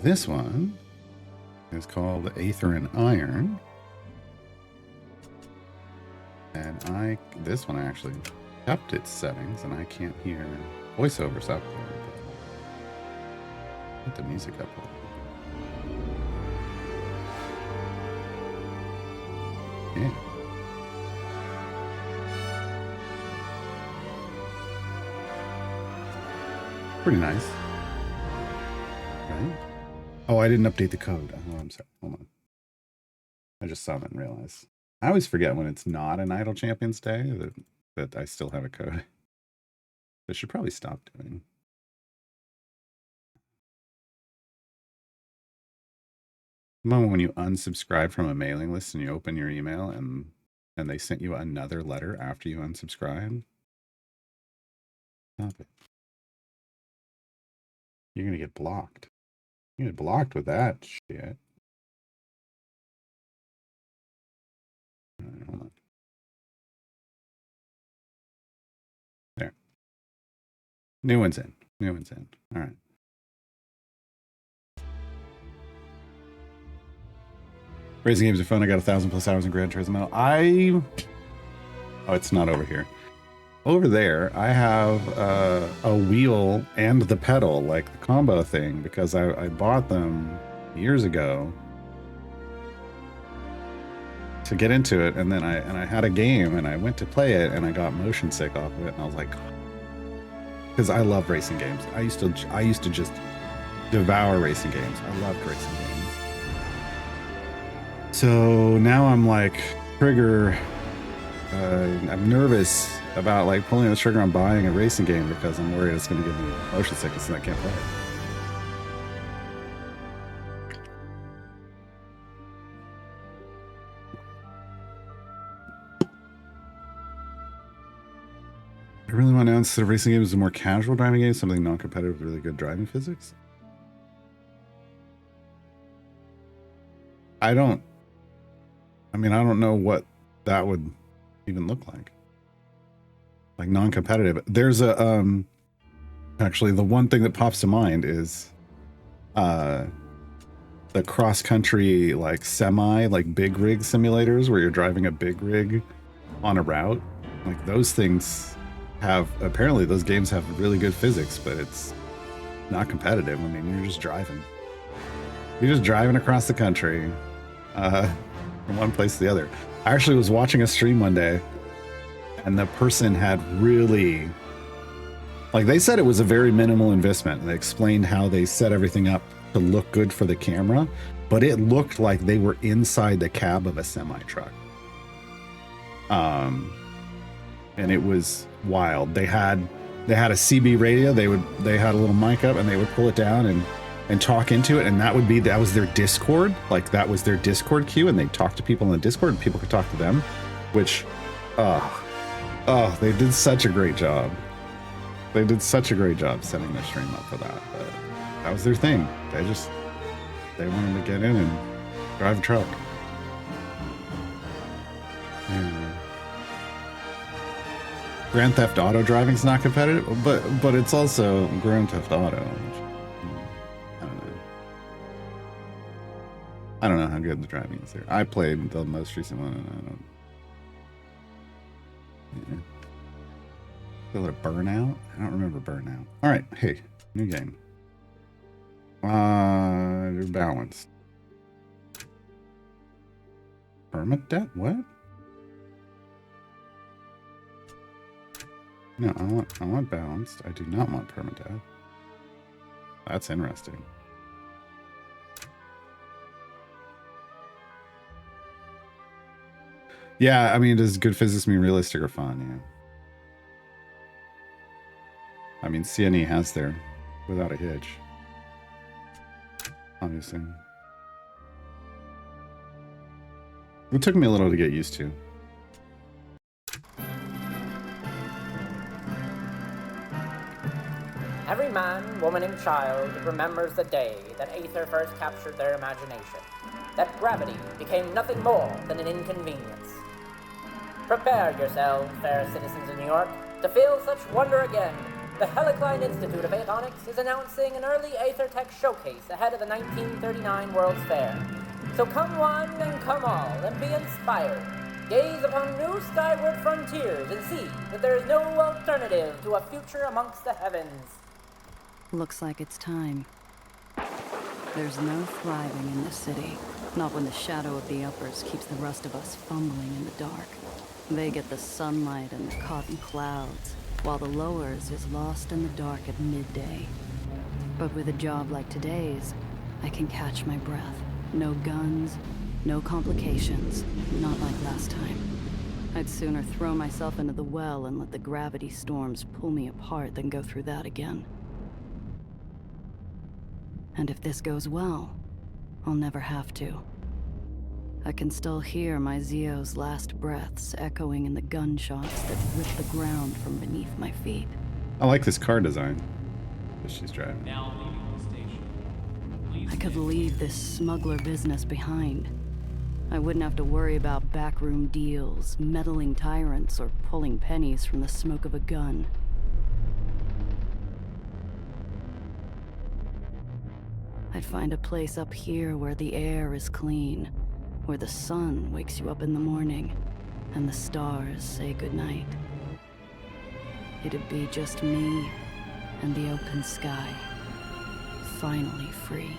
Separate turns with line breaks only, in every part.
this one is called Aether and Iron. And this one actually kept its settings, and I can't hear voiceovers up there. Put the music up. Yeah. Pretty nice. Right? Oh, I didn't update the code. Oh, I'm sorry. Hold on. I just saw that and realized. I always forget when it's not an Idle Champions Day that I still have a code. I should probably stop doing. The moment when you unsubscribe from a mailing list and you open your email and they sent you another letter after you unsubscribed. Stop it. You're gonna get blocked. You get blocked with that shit. All right, hold on. There. New one's in. New one's in. All right. Racing games are fun. I got 1,000+ hours in Gran Turismo. Oh, it's not over here. Over there, I have a wheel and the pedal, like the combo thing, because I bought them years ago to get into it, and then I had a game and I went to play it and I got motion sick off of it, and I was like, because I love racing games. I used to just devour racing games. I loved racing games. So now I'm like I'm nervous about like pulling the trigger on buying a racing game because I'm worried it's going to give me motion sickness and I can't play it. I really want to announce that racing games is a more casual driving game, something non-competitive with really good driving physics. I don't know what that would even look like non-competitive. There's a actually the one thing that pops to mind is the cross-country like semi like big rig simulators where you're driving a big rig on a route. Like those things apparently those games have really good physics, but it's not competitive. I mean, you're just driving across the country from one place to the other. I actually was watching a stream one day and the person had really, like, they said it was a very minimal investment. They explained how they set everything up to look good for the camera, but it looked like they were inside the cab of a semi truck. And it was wild. They had a CB radio. They had a little mic up and they would pull it down and talk into it, and that was their Discord. Like that was their Discord queue, and they talked to people in the Discord and people could talk to them, which they did such a great job. They did such a great job setting their stream up for that. But that was their thing. They wanted to get in and drive a truck. Yeah. Grand Theft Auto driving's not competitive, but it's also Grand Theft Auto. I don't know how good the driving is there. I played the most recent one, and I don't. Yeah. Feel it a Burnout? I don't remember Burnout. All right, hey, new game. You're balanced. Permadeath? What? No, I want balanced. I do not want permadeath. That's interesting. Yeah, I mean, does good physics mean realistic or fun? Yeah. I mean, CNE has their without a hitch. Obviously. It took me a little to get used to.
Every man, woman, and child remembers the day that Aether first captured their imagination, that gravity became nothing more than an inconvenience. Prepare yourselves, fair citizens of New York, to feel such wonder again The Helicline Institute of Aethonics is announcing an early Aether Tech showcase ahead of the 1939 World's Fair. So come one and come all, and be inspired. Gaze upon new skyward frontiers and see that there is no alternative to a future amongst the heavens.
Looks like it's time. There's no thriving in this city. Not when the shadow of the uppers keeps the rest of us fumbling in the dark. They get the sunlight and the cotton clouds, while the lowers is lost in the dark at midday. But with a job like today's, I can catch my breath. No guns, no complications, not like last time. I'd sooner throw myself into the well and let the gravity storms pull me apart than go through that again. And if this goes well, I'll never have to. I can still hear my Zio's last breaths echoing in the gunshots that rip the ground from beneath my feet.
I like this car design that she's driving.
Now leaving the station. Please
I could leave this smuggler business behind. I wouldn't have to worry about backroom deals, meddling tyrants, or pulling pennies from the smoke of a gun. I'd find a place up here where the air is clean, where the sun wakes you up in the morning, and the stars say goodnight. It'd be just me and the open sky, finally free.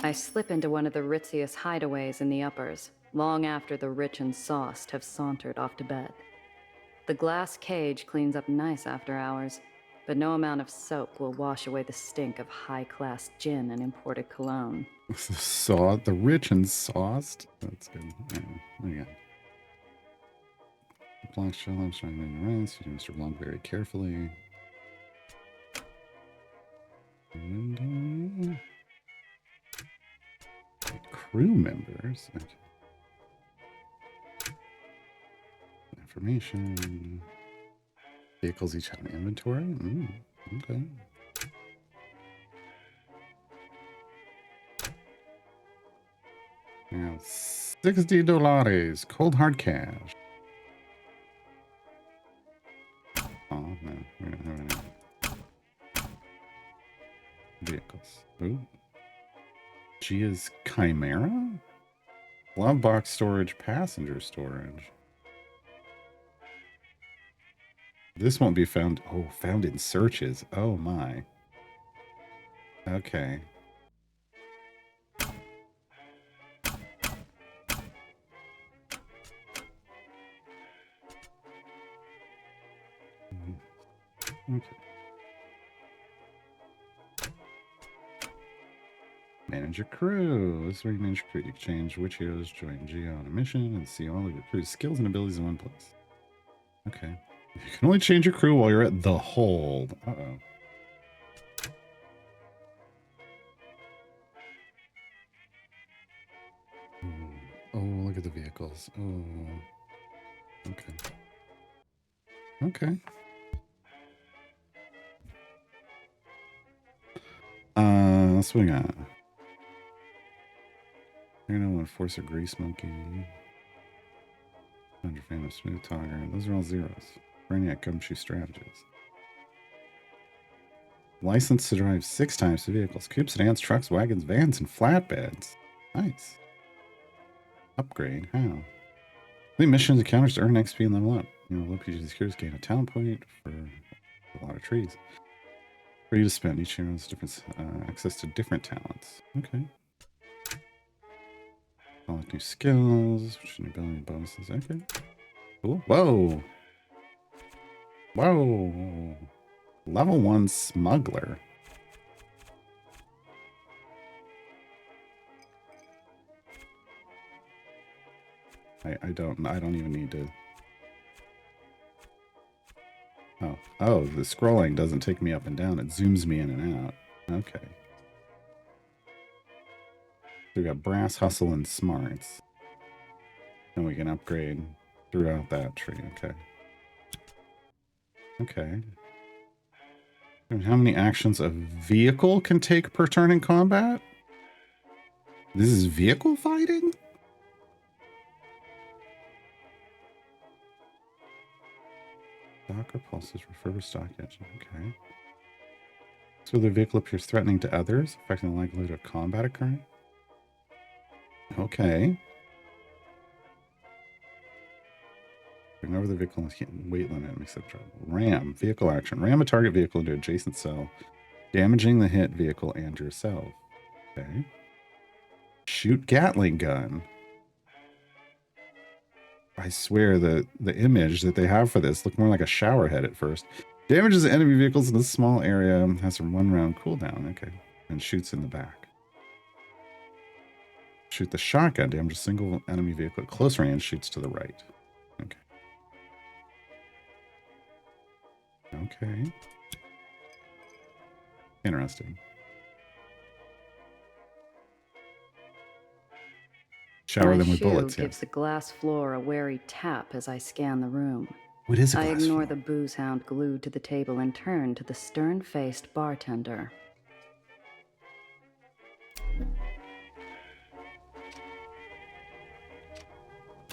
I slip into one of the ritziest hideaways in the uppers, long after the rich and sauced have sauntered off to bed. The glass cage cleans up nice after hours, but no amount of soap will wash away the stink of high-class gin and imported cologne.
The rich and sauced. That's good. Yeah. Black shell, I'm trying to rest. You do Mr. Blanc very carefully. And, crew members. Okay. Information. Vehicles each have an inventory. Okay. Now, $60. Cold hard cash. Oh, no. We don't have any vehicles. Ooh. Gia's Chimera? Glove box storage, passenger storage. This won't be found. Oh, found in searches. Oh, my. Okay. Okay. Manage your crew. This is where you manage your crew. You can change which heroes join Geo on a mission and see all of your crew's skills and abilities in one place. Okay. You can only change your crew while you're at the hold. Uh-oh. Oh, look at the vehicles. Oh. Okay. Okay. What we got? You're gonna enforce a grease monkey. Under fan of smooth talker. Those are all zeros. Brainiac gumshoe strategist. License to drive 6 types of vehicles: cubes, sedans, trucks, wagons, vans, and flatbeds. Nice. Upgrade. How? Complete missions encounters to earn XP and level up. You know, low PG's heroes gain a talent point for a lot of trees. For you to spend. Each hero has different access to different talents. Okay. Unlock new skills, which new ability bonuses. Okay. Cool. Whoa. Whoa. Level 1 smuggler. I don't even need to. Oh, the scrolling doesn't take me up and down. It zooms me in and out. Okay. We got brass, hustle, and smarts. And we can upgrade throughout that tree. Okay. Okay. And how many actions a vehicle can take per turn in combat? This is vehicle fighting? Stock repulses, refer to stock engine. Okay. So the vehicle appears threatening to others, affecting the likelihood of combat occurring. Okay. Bring over the vehicle and weight limit makes it trouble. Ram, vehicle action. Ram a target vehicle into adjacent cell, damaging the hit vehicle and yourself. Okay. Shoot Gatling gun. I swear the image that they have for this looked more like a shower head at first. Damages enemy vehicles in a small area, has a 1 round cooldown. Okay. And shoots in the back. Shoot the shotgun, damage a single enemy vehicle at close range, shoots to the right. Okay. Okay. Interesting. Shower
My
them with
shoe
bullets,
gives
yes.
the glass floor a wary tap as I scan the room.
What is a
I
glass
ignore
floor?
the booze hound glued to the table and turn to the stern-faced bartender.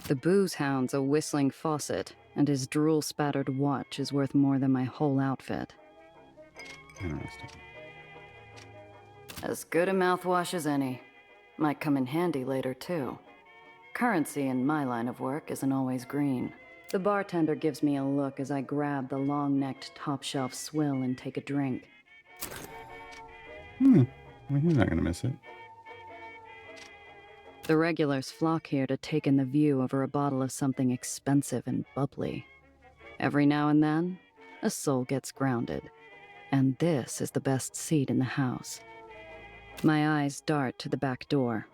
The booze hound's a whistling faucet, and his drool-spattered watch is worth more than my whole outfit.
Interesting.
As good a mouthwash as any. Might come in handy later, too. Currency in my line of work isn't always green. The bartender gives me a look as I grab the long-necked top-shelf swill and take a drink.
Well, he's not going to miss it.
The regulars flock here to take in the view over a bottle of something expensive and bubbly. Every now and then, a soul gets grounded. And this is the best seat in the house. My eyes dart to the back door.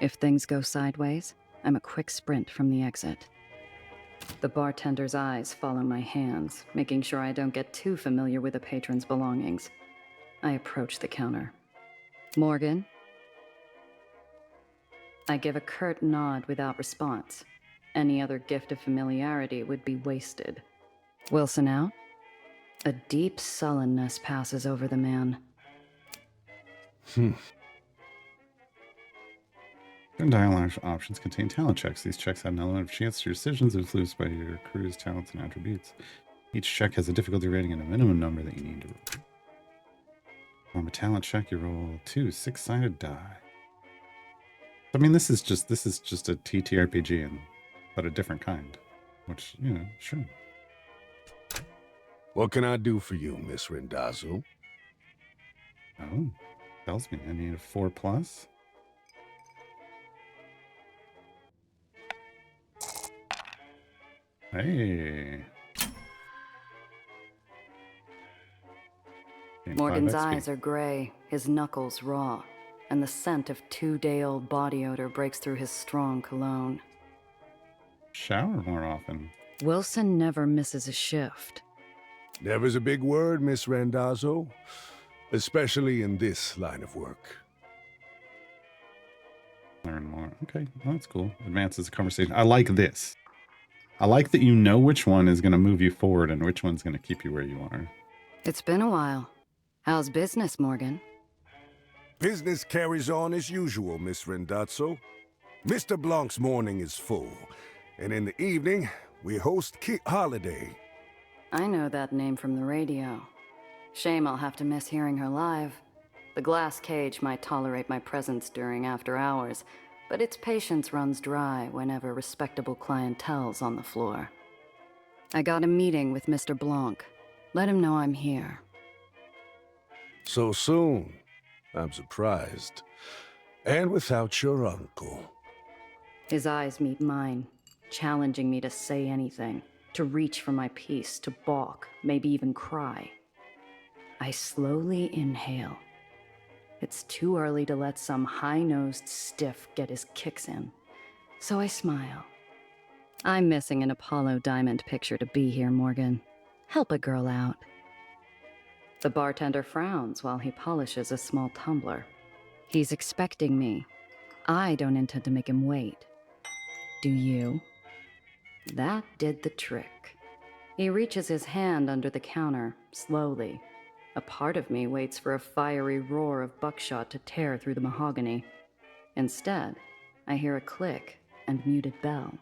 If things go sideways, I'm a quick sprint from the exit. The bartender's eyes follow my hands, making sure I don't get too familiar with the patron's belongings. I approach the counter. Morgan? I give a curt nod without response. Any other gift of familiarity would be wasted. Wilson out? A deep sullenness passes over the man.
Certain dialogue options contain talent checks. These checks add an element of chance to your decisions influenced by your crew's talents and attributes. Each check has a difficulty rating and a minimum number that you need to roll. On a talent check, you roll 2 6-sided die. I mean, this is just a TTRPG, but a different kind. Which, you know, sure.
What can I do for you, Miss Randazzo?
Oh, tells me I need a 4+. Hey. Gain
Morgan's
5 XP.
eyes are gray, his knuckles raw, and the scent of 2-day-old body odor breaks through his strong cologne.
Shower more often.
Wilson never misses a shift.
Never's a big word, Miss Randazzo. Especially in this line of work.
Learn more. Okay, well, that's cool. Advances the conversation. I like this. I like that you know which one is going to move you forward and which one's going to keep you where you are.
It's been a while. How's business, Morgan?
Business carries on as usual, Miss Randazzo. Mr. Blanc's morning is full, and in the evening, we host Kit Holiday.
I know that name from the radio. Shame I'll have to miss hearing her live. The glass cage might tolerate my presence during after hours, but its patience runs dry whenever respectable clientele's on the floor. I got a meeting with Mr. Blanc. Let him know I'm here.
So soon? I'm surprised. And without your uncle.
His eyes meet mine, challenging me to say anything, to reach for my piece, to balk, maybe even cry. I slowly inhale. It's too early to let some high-nosed stiff get his kicks in, so I smile. I'm missing an Apollo Diamond picture to be here, Morgan. Help a girl out. The bartender frowns while he polishes a small tumbler. He's expecting me. I don't intend to make him wait. Do you? That did the trick. He reaches his hand under the counter, slowly. A part of me waits for a fiery roar of buckshot to tear through the mahogany. Instead, I hear a click and muted bell.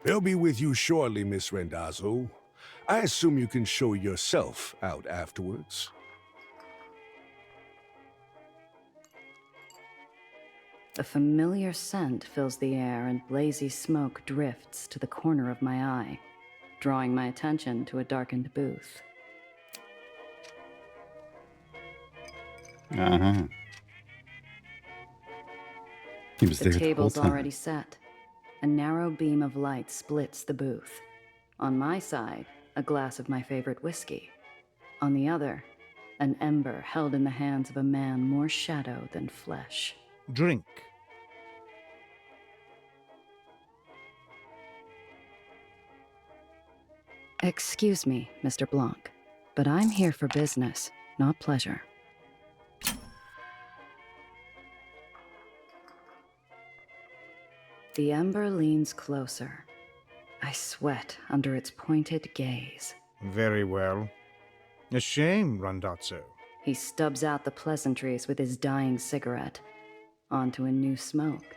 They'll be with you shortly, Miss Rendazzo. I assume you can show yourself out afterwards.
A familiar scent fills the air and blazy smoke drifts to the corner of my eye, drawing my attention to a darkened booth.
Uh-huh. He was
The
there the whole
table's
time.
already set. A narrow beam of light splits the booth. On my side, a glass of my favorite whiskey. On the other, an ember held in the hands of a man more shadow than flesh.
Drink.
Excuse me, Mr. Blanc, but I'm here for business, not pleasure. The ember leans closer. I sweat under its pointed gaze.
Very well. A shame, Randazzo.
He stubs out the pleasantries with his dying cigarette. Onto a new smoke.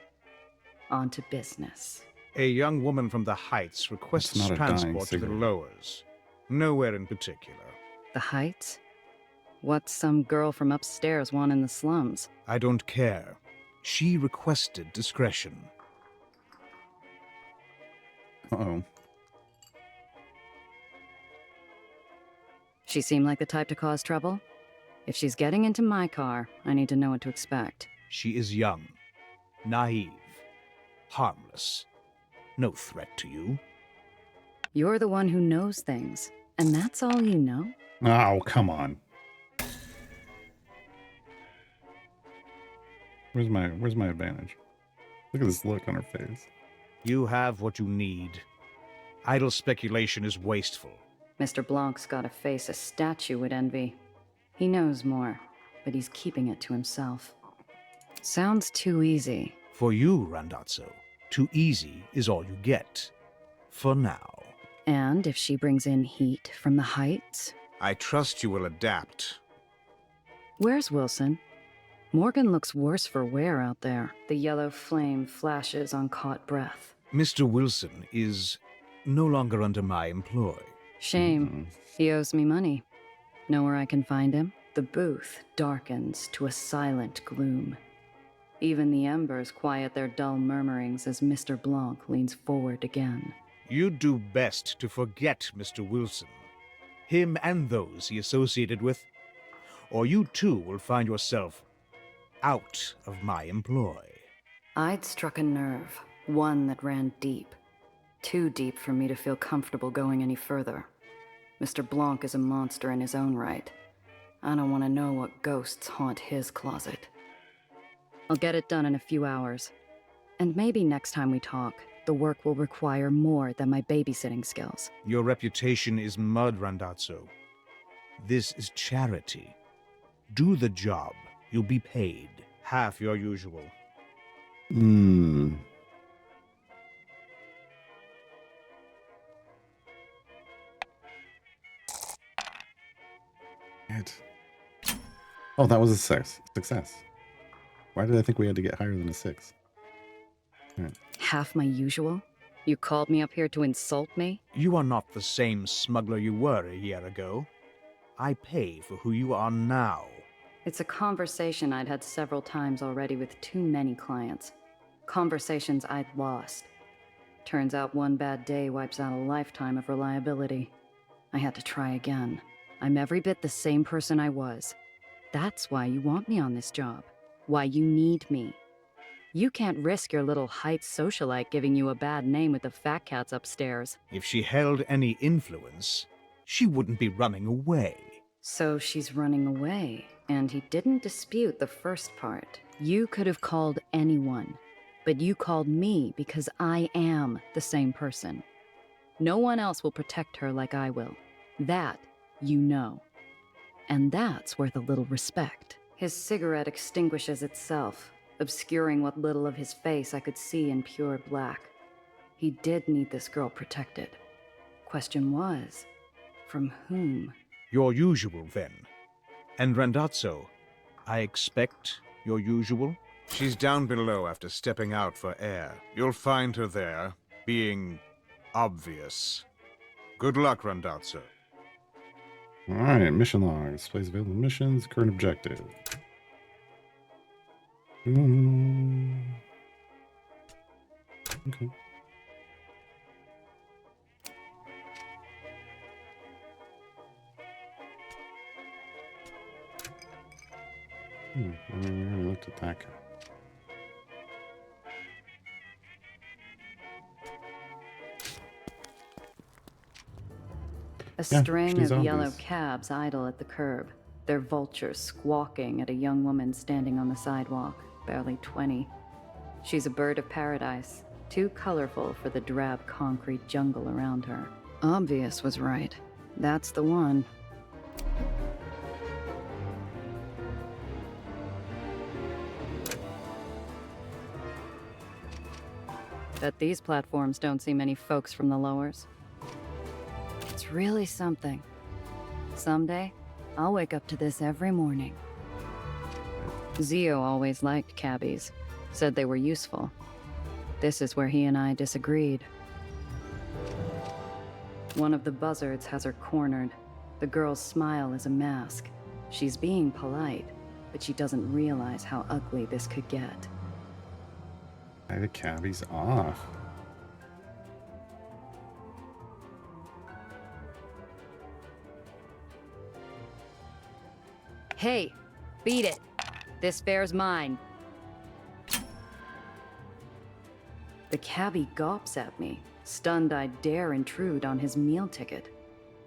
Onto business.
A young woman from the Heights requests
It's not a dying
transport to the
cigarette.
lowers. Nowhere in particular.
The Heights? What's some girl from upstairs want in the slums?
I don't care. She requested discretion.
Uh-oh.
She seem like the type to cause trouble? If she's getting into my car, I need to know what to expect.
She is young, naive, harmless. No threat to you.
You're the one who knows things, and that's all you know?
Oh, come on. Where's my advantage? Look at this look on her face.
You have what you need. Idle speculation is wasteful.
Mr. Blanc's got a face a statue would envy. He knows more, but he's keeping it to himself. Sounds too easy.
For you, Randazzo, too easy is all you get. For now.
And if she brings in heat from the Heights?
I trust you will adapt.
Where's Wilson? Morgan looks worse for wear out there. The yellow flame flashes on caught breath.
Mr. Wilson is no longer under my employ.
Shame. He owes me money. Know where I can find him? The booth darkens to a silent gloom. Even the embers quiet their dull murmurings as Mr. Blanc leans forward again.
You'd do best to forget Mr. Wilson. Him and those he associated with. Or you too will find yourself out of my employ.
I'd struck a nerve, one that ran deep. Too deep for me to feel comfortable going any further. Mr. Blanc is a monster in his own right. I don't want to know what ghosts haunt his closet. I'll get it done in a few hours. And maybe next time we talk, the work will require more than my babysitting skills.
Your reputation is mud, Randazzo. This is charity. Do the job. You'll be paid half your usual.
Hmm. Oh, that was a success. Why did I think we had to get higher than a 6? Right.
Half my usual? You called me up here to insult me?
You are not the same smuggler you were a year ago. I pay for who you are now.
It's a conversation I'd had several times already with too many clients. Conversations I'd lost. Turns out one bad day wipes out a lifetime of reliability. I had to try again. I'm every bit the same person I was. That's why you want me on this job. Why you need me. You can't risk your little Heights socialite giving you a bad name with the fat cats upstairs.
If she held any influence, she wouldn't be running away.
So she's running away, and he didn't dispute the first part. You could have called anyone, but you called me because I am the same person. No one else will protect her like I will. That, you know. And that's worth a little respect. His cigarette extinguishes itself. obscuring what little of his face I could see in pure black. He did need this girl protected. Question was, from whom?
Your usual, then. And Randazzo, I expect your usual? She's down below after stepping out for air. You'll find her there, being obvious. Good luck, Randazzo.
Alright, mission log. Displays available missions, current objective. Okay. We already looked at that guy.
A
Yeah,
string
she's
of yellow
obvious.
cabs idle at the curb, their vultures squawking at a young woman standing on the sidewalk, barely 20. She's a bird of paradise, too colorful for the drab concrete jungle around her. Obvious was right. That's the one. Bet these platforms don't see many folks from the lowers. It's really something. Someday, I'll wake up to this every morning. Zio always liked cabbies, said they were useful. This is where he and I disagreed. One of the buzzards has her cornered. The girl's smile is a mask. She's being polite, but she doesn't realize how ugly this could get.
Hey, the cabbie's off.
Hey, beat it. This fare's mine. The cabbie gawps at me, stunned I dare intrude on his meal ticket.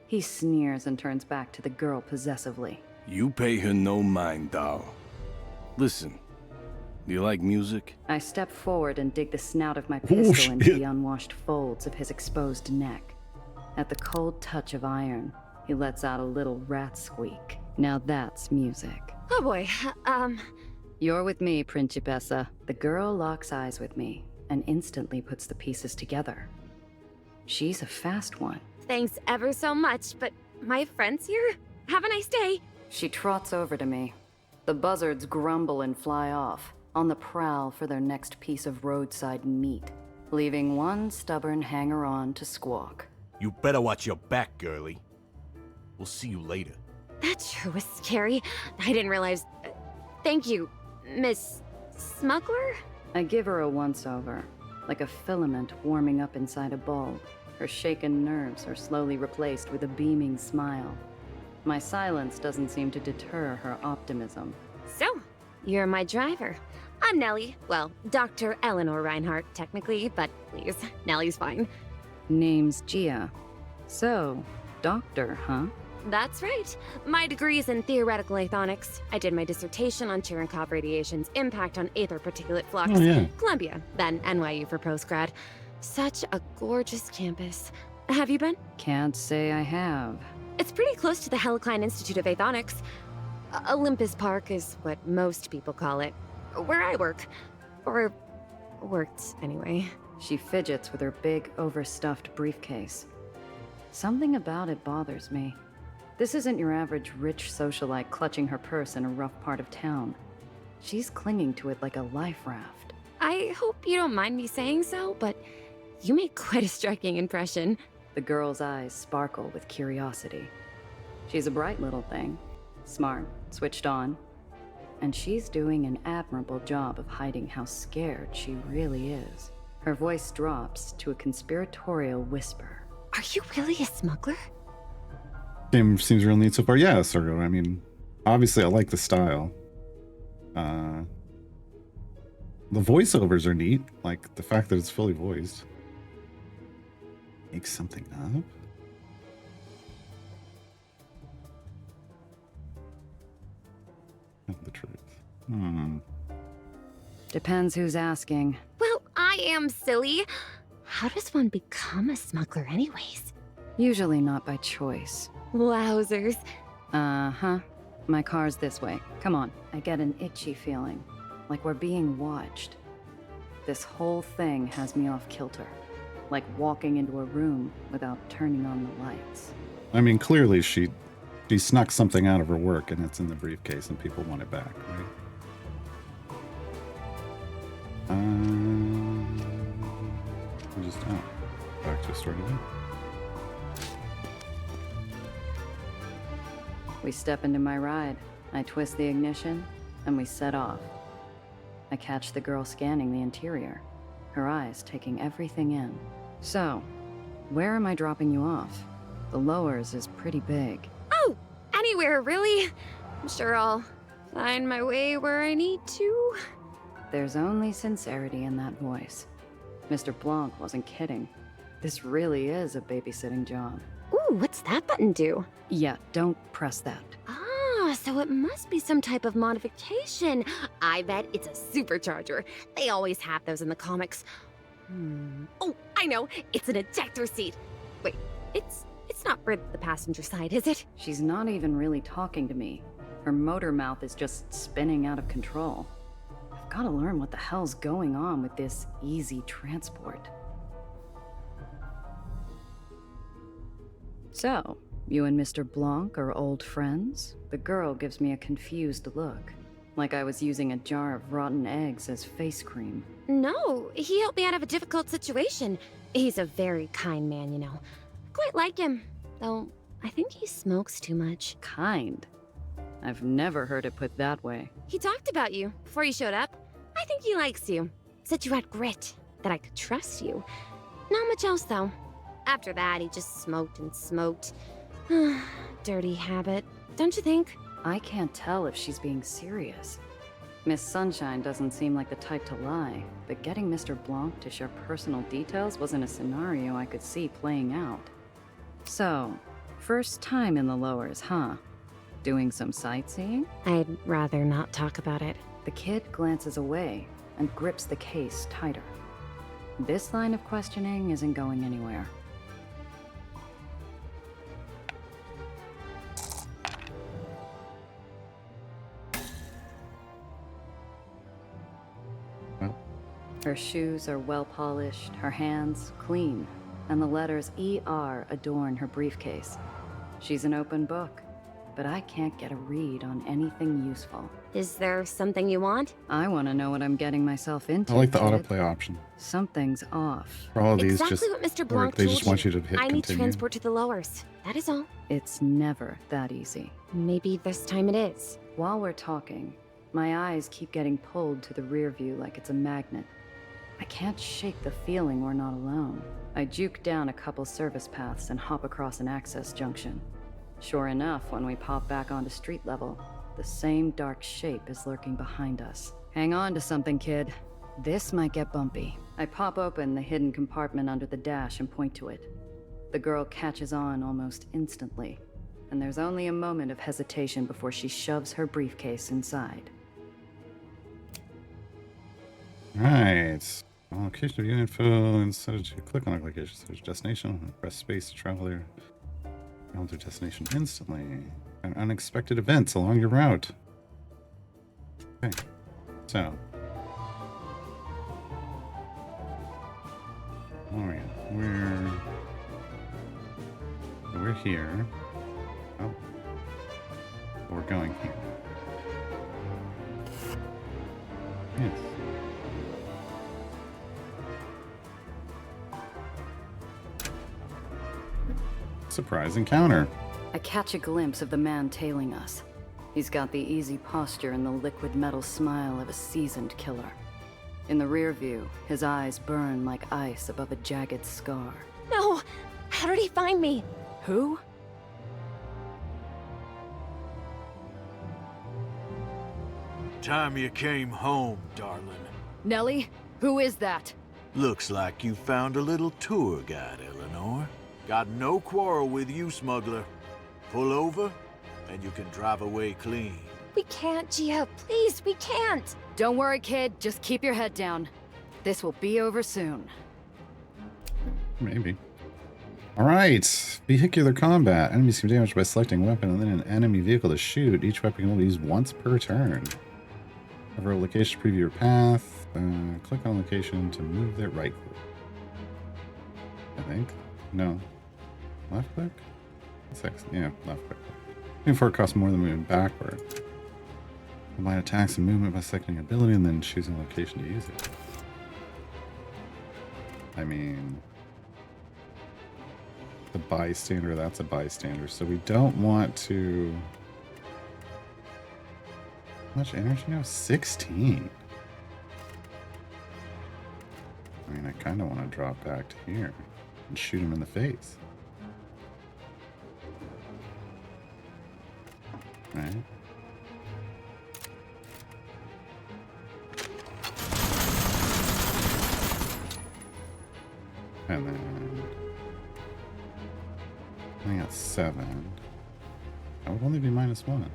He sneers and turns back to the girl possessively.
You pay her no mind, doll. Listen, do you like music?
I step forward and dig the snout of my pistol into
shit.
the unwashed folds of his exposed neck. At the cold touch of iron, he lets out a little rat squeak. Now that's music.
Oh boy,
You're with me, Principessa. The girl locks eyes with me and instantly puts the pieces together. She's a fast one.
thanks ever so much, but my friend's here? Have a nice day.
She trots over to me. The buzzards grumble and fly off, on the prowl for their next piece of roadside meat, leaving one stubborn hanger-on to squawk.
You better watch your back, girlie. We'll see you later.
That sure was scary. I didn't realize... thank you, Miss Smuggler?
I give her a once-over, like a filament warming up inside a bulb. Her shaken nerves are slowly replaced with a beaming smile. My silence doesn't seem to deter her optimism.
So, you're my driver. I'm Nellie. Well, Dr. Eleanor Reinhardt, technically, but please, Nellie's fine.
Name's Gia. So, doctor, huh?
That's right. My degree's in theoretical aethonics. I did my dissertation on Cherenkov radiation's impact on Aether particulate flux.
Oh, yeah.
Columbia, then NYU for postgrad. Such a gorgeous campus. Have you been?
Can't say I have.
It's pretty close to the Helicline Institute of Aethonics. Olympus Park is what most people call it. Where I work. Or worked, anyway.
She fidgets with her big, overstuffed briefcase. Something about it bothers me. This isn't your average rich socialite clutching her purse in a rough part of town. She's clinging to it like a life raft.
I hope you don't mind me saying so, but you make quite a striking impression.
The girl's eyes sparkle with curiosity. She's a bright little thing. Smart, switched on. And she's doing an admirable job of hiding how scared she really is. Her voice drops to a conspiratorial whisper.
Are you really a smuggler?
Seems real neat so far. Yeah, Sergo. I mean, obviously I like the style. The voiceovers are neat. Like the fact that it's fully voiced. Make something up? Tell the truth.
Depends who's asking.
Well, I am silly. How does one become a smuggler anyways?
Usually not by choice.
Wowzers.
Uh-huh. My car's this way. Come on, I get an itchy feeling. like we're being watched. This whole thing has me off kilter, like walking into a room without turning on the lights.
I mean, clearly she snuck something out of her work and it's in the briefcase and people want it back, right? We just back to start again.
We step into my ride. I twist the ignition, and we set off. I catch the girl scanning the interior, her eyes taking everything in. So, where am I dropping you off? The lowers is pretty big.
Oh, anywhere, really. I'm sure I'll find my way where I need to.
There's only sincerity in that voice. Mr. Blanc wasn't kidding. This really is a babysitting job.
Ooh, what's that button do?
Yeah, don't press that.
Ah, so it must be some type of modification. I bet it's a supercharger. They always have those in the comics. Oh, I know. It's an ejector seat. Wait, it's not for the passenger side, is it?
She's not even really talking to me. Her motor mouth is just spinning out of control. I've got to learn what the hell's going on with this easy transport. So, you and Mr. Blanc are old friends? The girl gives me a confused look, like I was using a jar of rotten eggs as face cream.
No, he helped me out of a difficult situation. He's a very kind man, you know. Quite like him, though I think he smokes too much.
Kind? I've never heard it put that way.
He talked about you before you showed up. I think he likes you. Said you had grit, that I could trust you. Not much else, though. After that, he just smoked and smoked. Dirty habit, don't you think?
I can't tell if she's being serious. Miss Sunshine doesn't seem like the type to lie, but getting Mr. Blanc to share personal details wasn't a scenario I could see playing out. So, first time in the lowers, huh? Doing some sightseeing?
I'd rather not talk about it.
The kid glances away and grips the case tighter. This line of questioning isn't going anywhere. Her shoes are well polished, her hands clean, and the letters ER adorn her briefcase. She's an open book, but I can't get a read on anything useful.
Is there something you want?
I want to know what I'm getting myself into.
I like the
kid.
autoplay option.
Something's off.
For all of these,
Exactly
just
what Mr.
or
Blanc
they
told
just want you to hit
I need
continue.
transport to the lowers. That is all.
It's never that easy.
Maybe this time it is.
While we're talking, my eyes keep getting pulled to the rear view like it's a magnet. I can't shake the feeling we're not alone. I juke down a couple service paths and hop across an access junction. Sure enough, when we pop back onto street level, the same dark shape is lurking behind us. Hang on to something, kid. This might get bumpy. I pop open the hidden compartment under the dash and point to it. The girl catches on almost instantly, and there's only a moment of hesitation before she shoves her briefcase inside.
Right. Location of unit info. Instead of click on a location, search destination. Press space to travel there. Travel to destination instantly. And unexpected events along your route. Okay. So. Alright. We're here. Oh. We're going here. Yes. Surprise encounter.
I catch a glimpse of the man tailing us. He's got the easy posture and the liquid metal smile of a seasoned killer. In the rear view, his eyes burn like ice above a jagged scar.
No! How did he find me?
Who?
Time you came home, darling.
Nellie? Who is that?
Looks like you found a little tour guide, Eleanor. Got no quarrel with you, smuggler. Pull over, and you can drive away clean.
We can't, Gia. Please, we can't.
Don't worry, kid. Just keep your head down. This will be over soon.
Maybe. Alright. Vehicular combat. Enemies can be damaged by selecting a weapon and then an enemy vehicle to shoot. Each weapon can only be used once per turn. Have a location to preview your path. Click on location to move there. Right click. I think. No. Left click? Yeah, left click. Moving forward costs more than moving backward. Combine attacks and movement by selecting your ability and then choosing a location to use it. I mean, the bystander, that's a bystander. So we don't want to... How much energy now? 16. I mean, I kind of want to drop back to here and shoot him in the face. Right? And then I think that's 7. I would only be -1.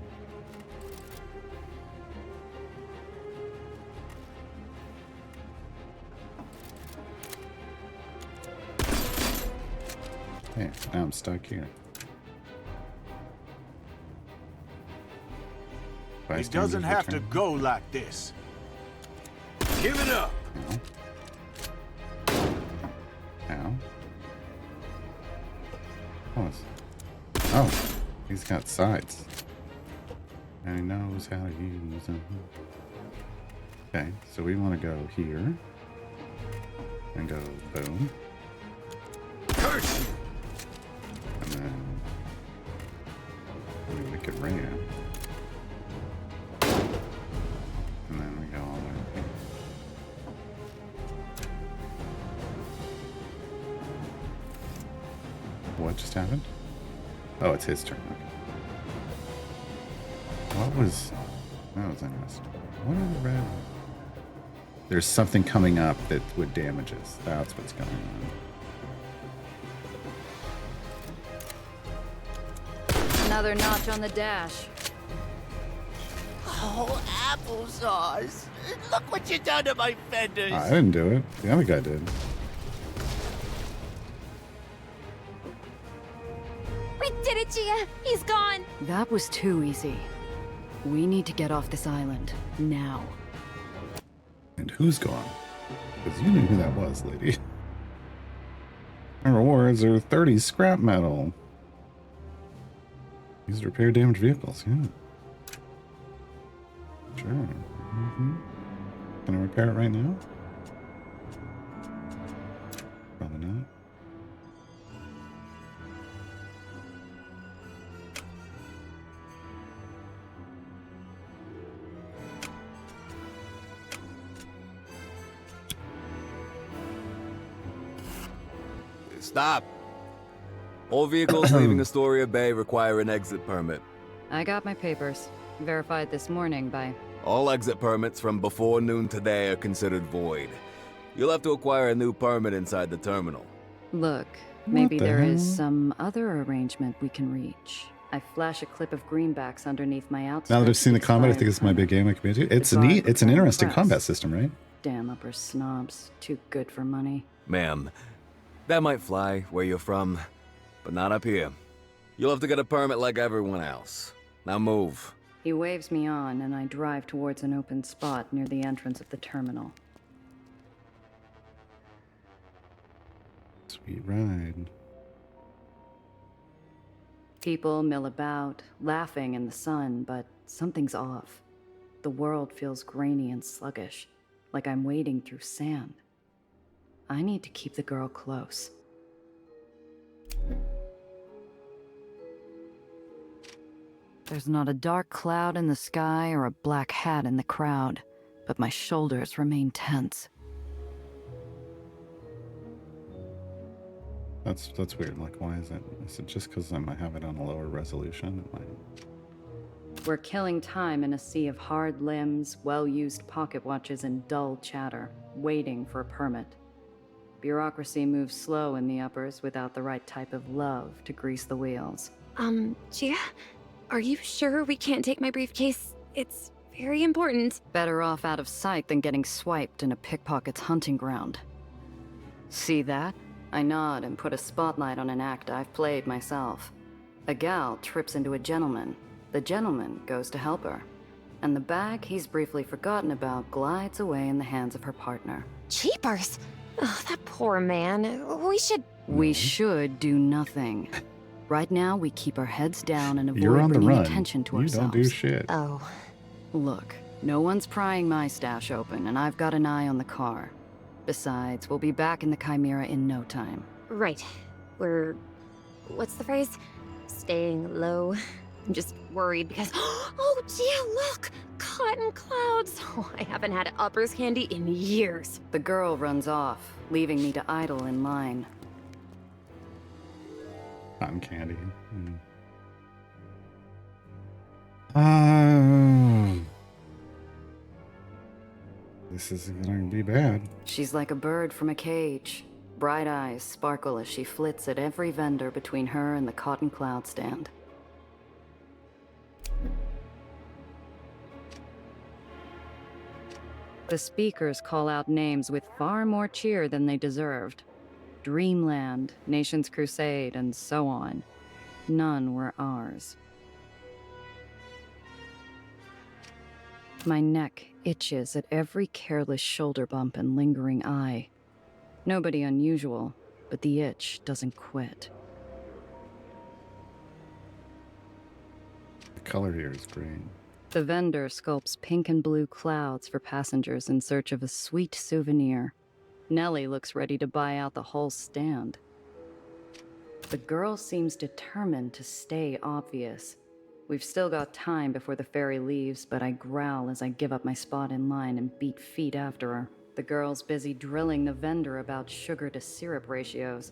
Hey, now I'm stuck here.
It doesn't have to go like this. Give it up.
Ow. Oh, he's got sides. And he knows how to use them. Okay, so we want to go here. And go boom.
Curse you!
And then we make it rain. And then we go all the way here. What just happened? Oh, it's his turn. Okay. What was... That was interesting. What are the red... There's something coming up that would damage us. That's what's going on.
Another notch on the dash.
Oh, applesauce. Look what you done to my fenders.
I didn't do it. The other guy did.
We did it, Gia! He's gone!
That was too easy. We need to get off this island. Now.
And who's gone? Because you knew who that was, lady. Our rewards are 30 scrap metal. Use to repair damaged vehicles, yeah. Sure. Can I repair it right now? Probably not.
Stop. All vehicles leaving Astoria Bay require an exit permit.
I got my papers. Verified this morning by...
All exit permits from before noon today are considered void. You'll have to acquire a new permit inside the terminal.
Look, maybe there is
hell?
some other arrangement we can reach. I flash a clip of greenbacks underneath my outside.
Now that I've seen the combat, I think it's my big game I can do. It's neat. It's an interesting combat system, right?
Damn upper snobs. Too good for money.
Ma'am, that might fly where you're from, but not up here. You'll have to get a permit like everyone else. Now move.
He waves me on, and I drive towards an open spot near the entrance of the terminal.
Sweet ride.
People mill about, laughing in the sun, but something's off. The world feels grainy and sluggish, like I'm wading through sand. I need to keep the girl close. There's not a dark cloud in the sky or a black hat in the crowd, but my shoulders remain tense.
That's weird. Like, why is it? Is it just because I have it on a lower resolution?
We're killing time in a sea of hard limbs, well-used pocket watches, and dull chatter, waiting for a permit. Bureaucracy moves slow in the uppers without the right type of love to grease the wheels.
Gia? Are you sure we can't take my briefcase? It's very important.
Better off out of sight than getting swiped in a pickpocket's hunting ground. See that? I nod and put a spotlight on an act I've played myself. A gal trips into a gentleman. The gentleman goes to help her. And the bag he's briefly forgotten about glides away in the hands of her partner.
Cheapers! Oh, that poor man.
We should do nothing. Right now, we keep our heads down and avoid
You're on the
bringing
run.
attention to
You
ourselves.
don't do shit.
Oh.
Look, no one's prying my stash open, and I've got an eye on the car. Besides, we'll be back in the Chimera in no time.
Right. We're... what's the phrase? Staying low. I'm just worried because... Oh, gee, look! Cotton clouds! Oh, I haven't had uppers candy in years.
The girl runs off, leaving me to idle in line.
Cotton candy. This is gonna be bad.
She's like a bird from a cage. Bright eyes sparkle as she flits at every vendor between her and the cotton cloud stand. The speakers call out names with far more cheer than they deserved. Dreamland, Nation's Crusade, and so on. None were ours. My neck itches at every careless shoulder bump and lingering eye. Nobody unusual, but the itch doesn't quit.
The color here is great.
The vendor sculpts pink and blue clouds for passengers in search of a sweet souvenir. Nellie looks ready to buy out the whole stand. The girl seems determined to stay obvious. We've still got time before the ferry leaves, but I growl as I give up my spot in line and beat feet after her. The girl's busy drilling the vendor about sugar to syrup ratios.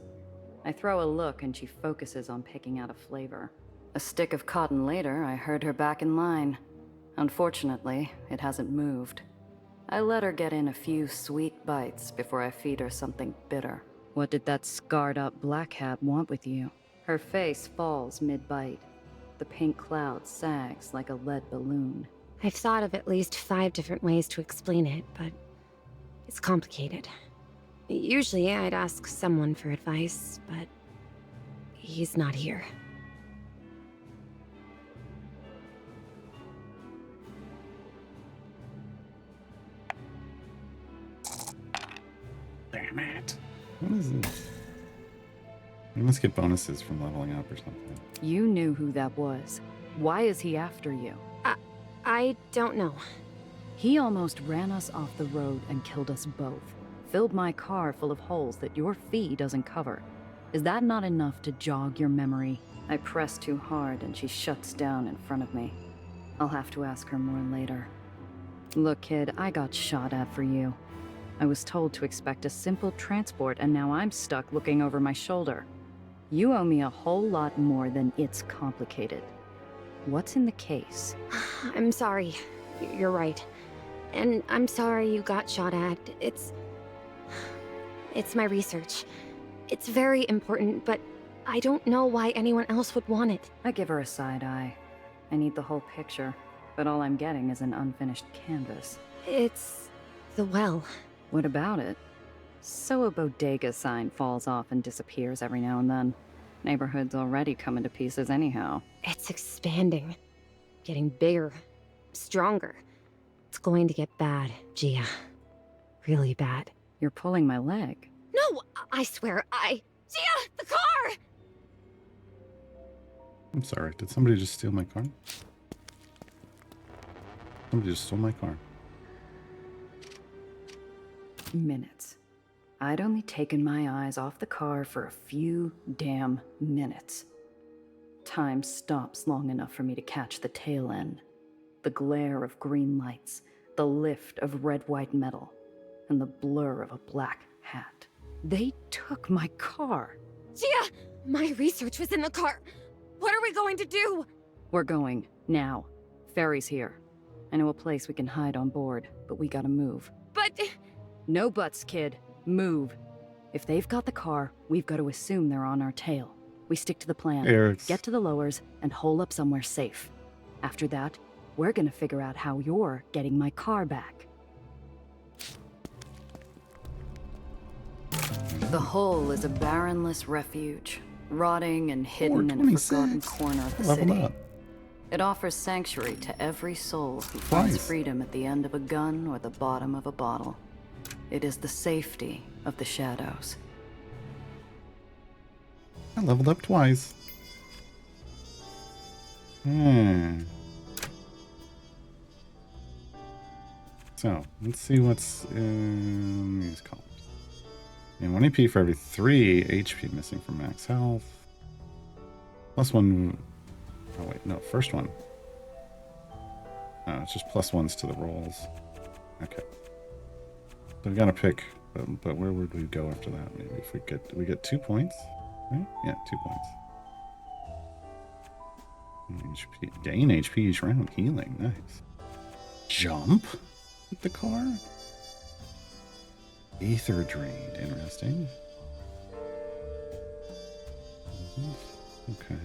I throw a look and she focuses on picking out a flavor. A stick of cotton later, I heard her back in line. Unfortunately, it hasn't moved. I let her get in a few sweet bites before I feed her something bitter. What did that scarred-up black hat want with you? Her face falls mid-bite. The pink cloud sags like a lead balloon.
I've thought of at least 5 different ways to explain it, but it's complicated. Usually I'd ask someone for advice, but he's not here.
Damn it. What is this? You must get bonuses from leveling up or something.
You knew who that was. Why is he after you?
I don't know.
He almost ran us off the road and killed us both. Filled my car full of holes that your fee doesn't cover. Is that not enough to jog your memory? I press too hard and she shuts down in front of me. I'll have to ask her more later. Look, kid, I got shot at for you. I was told to expect a simple transport, and now I'm stuck looking over my shoulder. You owe me a whole lot more than it's complicated. What's in the case?
I'm sorry. You're right. And I'm sorry you got shot at. It's my research. It's very important, but I don't know why anyone else would want it.
I give her a side eye. I need the whole picture, but all I'm getting is an unfinished canvas.
It's the well.
What about it? So a bodega sign falls off and disappears every now and then. Neighborhood's already coming to pieces anyhow.
It's expanding. Getting bigger. Stronger. It's going to get bad, Gia. Really bad.
You're pulling my leg.
No! I swear, Gia! The car!
I'm sorry, did somebody just steal my car? Somebody just stole my car.
Minutes. I'd only taken my eyes off the car for a few damn minutes. Time stops long enough for me to catch the tail end. The glare of green lights, the lift of red-white metal, and the blur of a black hat. They took my car.
Gia! My research was in the car. What are we going to do?
We're going, now. Ferry's here. I know a place we can hide on board, but we gotta move.
But...
No buts, kid. Move. If they've got the car, we've got to assume they're on our tail. We stick to the plan.
Eric's.
Get to the lowers and hole up somewhere safe. After that, we're gonna figure out how you're getting my car back. The hole is a barrenless refuge, rotting and hidden in a forgotten corner of the city.
Up.
It offers sanctuary to every soul who
Twice.
finds freedom at the end of a gun or the bottom of a bottle. It is the safety of the shadows.
I leveled up twice. So, let's see what's in these columns. And 1 AP for every 3 HP missing from max health. +1. Oh, wait, no, first one. No, it's just +1s to the rolls. Okay. So we gotta pick, but where would we go after that? Maybe if we get 2 points, right? Yeah, 2 points. HP, gain HP each round, healing, nice. Jump with the car? Aether drained, interesting. Okay.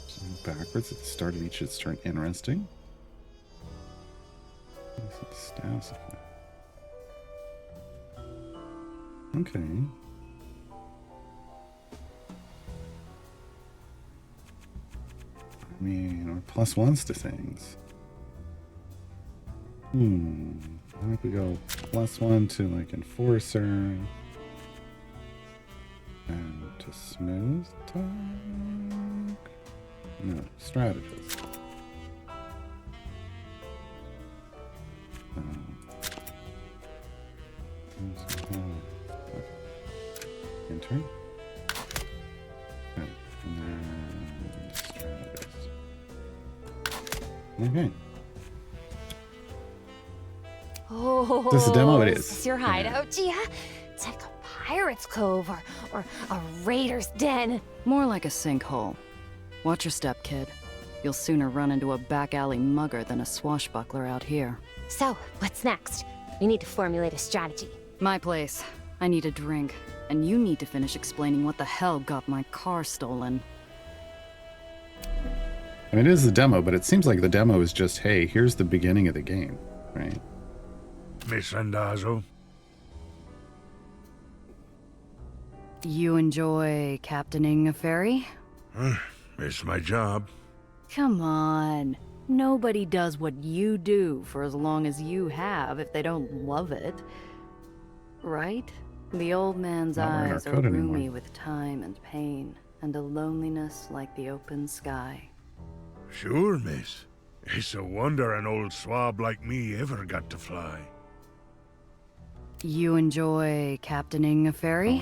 So backwards at the start of each turn, interesting. Status effect. Okay. I mean, or +1s to things. I think we go +1 to like Enforcer and to Smooth Talk. No, Strategist. Enter. Okay. And then Strategist. Okay.
Oh,
This is a demo, it is.
this your hideout, yeah? It's like a pirate's cove or a raider's den.
More like a sinkhole. Watch your step, kid. You'll sooner run into a back alley mugger than a swashbuckler out here.
So, what's next? We need to formulate a strategy.
My place. I need a drink. And you need to finish explaining what the hell got my car stolen.
I mean, it is the demo, but it seems like the demo is just, hey, here's the beginning of the game, right?
Miss Randazzo?
You enjoy captaining a ferry?
It's my job.
Come on. Nobody does what you do for as long as you have if they don't love it. Right? The old man's
Not wearing our
eyes are
coat
roomy
anymore.
with time and pain, and a loneliness like the open sky.
Sure, miss. It's a wonder an old swab like me ever got to fly.
You enjoy captaining a ferry?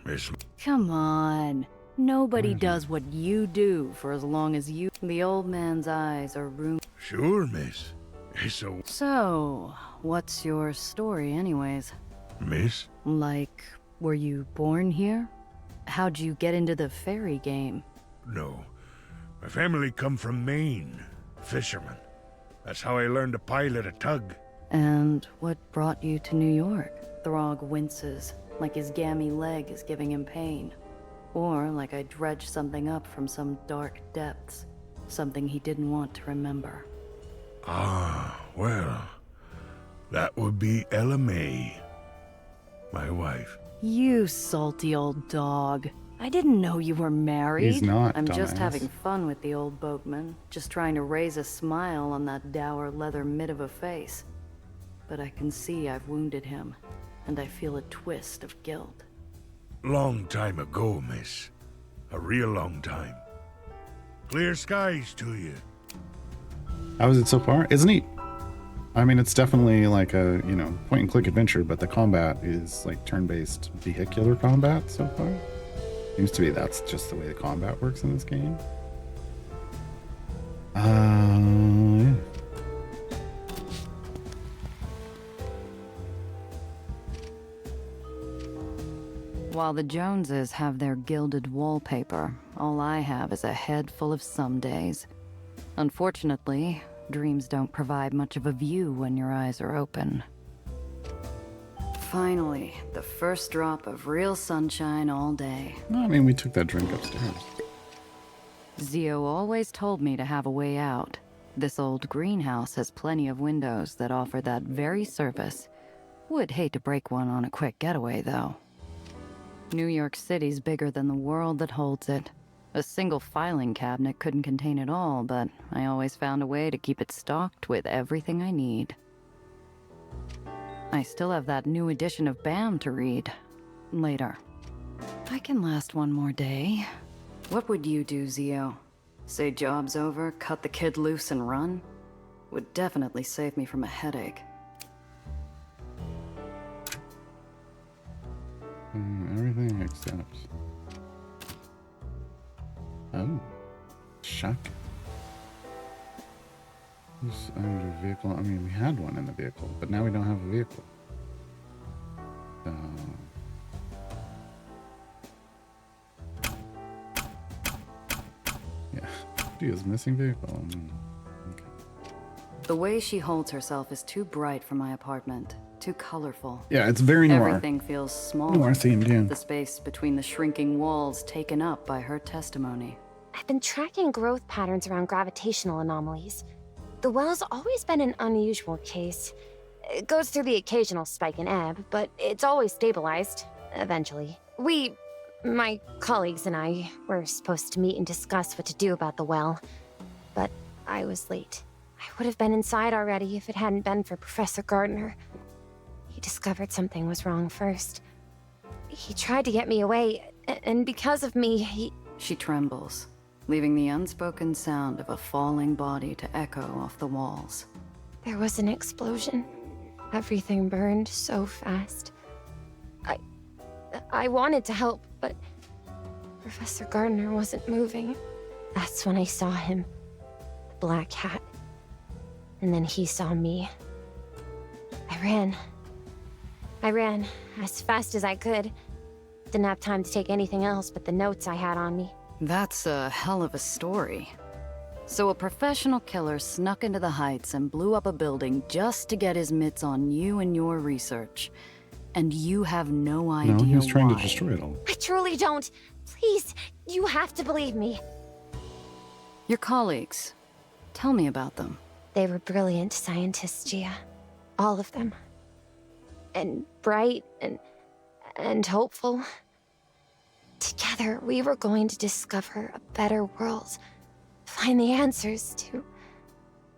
Miss...
Come on. Nobody does what you do for as long as you... The old man's eyes are roomy.
Sure, miss. It's a...
So, what's your story anyways?
Miss?
Like, were you born here? How'd you get into the ferry game?
No. My family come from Maine. Fishermen. That's how I learned to pilot a tug.
And what brought you to New York? Throg winces, like his gammy leg is giving him pain. Or like I dredged something up from some dark depths. Something he didn't want to remember.
Ah, well... That would be Ella May. My wife.
You salty old dog. I didn't know you were married.
He's not,
I'm just
dumbass.
having fun with the old boatman. Just trying to raise a smile on that dour leather mitt of a face. But I can see I've wounded him, and I feel a twist of guilt.
Long time ago, miss. A real long time. Clear skies to you.
How is it so far? It's neat. I mean, it's definitely like a, point and click adventure, but the combat is like turn-based vehicular combat so far. Seems to be that's just the way the combat works in this game. Yeah.
While the Joneses have their gilded wallpaper, all I have is a head full of some days. Unfortunately, dreams don't provide much of a view when your eyes are open. Finally, the first drop of real sunshine all day.
No, I mean, we took that drink upstairs.
Zio always told me to have a way out. This old greenhouse has plenty of windows that offer that very service. Would hate to break one on a quick getaway, though. New York City's bigger than the world that holds it. A single filing cabinet couldn't contain it all, but I always found a way to keep it stocked with everything I need. I still have that new edition of BAM to read. Later. I can last one more day. What would you do, Zio? Say job's over, cut the kid loose and run? Would definitely save me from a headache.
Everything except... Oh. Shotgun. Who's under a vehicle? I mean, we had one in the vehicle, but now we don't have a vehicle. So... Yeah. She is missing vehicle. Okay.
The way she holds herself is too bright for my apartment. Too colorful.
Yeah, it's very noir.
Everything feels small.
Noir themed, yeah.
The space between the shrinking walls taken up by her testimony.
I've been tracking growth patterns around gravitational anomalies. The well's always been an unusual case. It goes through the occasional spike and ebb, but it's always stabilized, eventually. My colleagues and I, were supposed to meet and discuss what to do about the well, but I was late. I would have been inside already if it hadn't been for Professor Gardner. He discovered something was wrong first. He tried to get me away, and because of me,
She trembles, leaving the unspoken sound of a falling body to echo off the walls.
There was an explosion. Everything burned so fast. I wanted to help, but Professor Gardner wasn't moving. That's when I saw him. The black hat. And then he saw me. I ran as fast as I could. Didn't have time to take anything else but the notes I had on me.
That's a hell of a story. So a professional killer snuck into the Heights and blew up a building just to get his mitts on you and your research. And you have no idea
No, he was trying
why.
to destroy it all.
I truly don't. Please, you have to believe me.
Your colleagues. Tell me about them.
They were brilliant scientists, Gia. All of them. And bright and hopeful. Together, we were going to discover a better world. Find the answers to...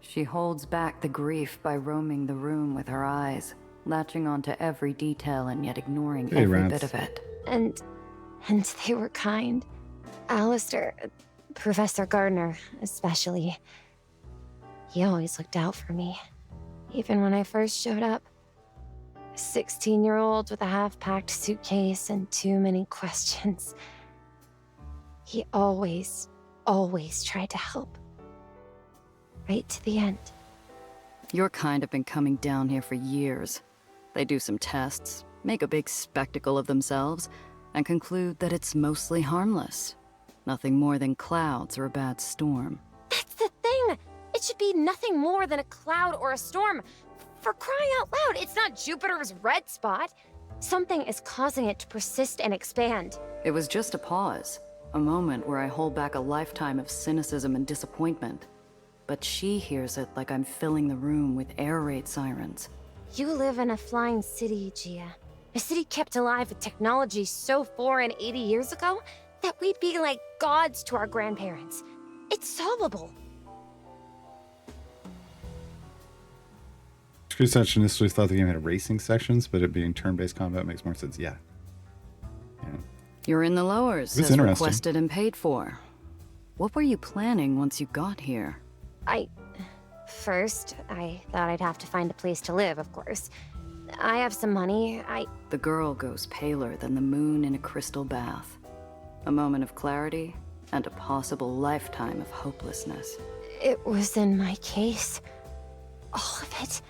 She holds back the grief by roaming the room with her eyes, latching onto every detail and yet ignoring every bit of it.
And they were kind. Alistair, Professor Gardner, especially. He always looked out for me. Even when I first showed up. A 16-year-old with a half-packed suitcase and too many questions. He always tried to help. Right to the end.
Your kind have been coming down here for years. They do some tests, make a big spectacle of themselves, and conclude that it's mostly harmless. Nothing more than clouds or a bad storm.
That's the thing! It should be nothing more than a cloud or a storm. For crying out loud, it's not Jupiter's red spot. Something is causing it to persist and expand.
It was just a pause, a moment where I hold back a lifetime of cynicism and disappointment. But she hears it like I'm filling the room with air raid sirens.
You live in a flying city, Gia. A city kept alive with technology so foreign 80 years ago that we'd be like gods to our grandparents. It's solvable.
Screwsatch initially thought the game had racing sections, but it being turn-based combat makes more sense. Yeah.
You're in the lowers,
It's
as
interesting.
requested and paid for. What were you planning once you got here?
First, I thought I'd have to find a place to live, of course. I have some money,
The girl goes paler than the moon in a crystal bath. A moment of clarity and a possible lifetime of hopelessness.
It was in my case. All of it.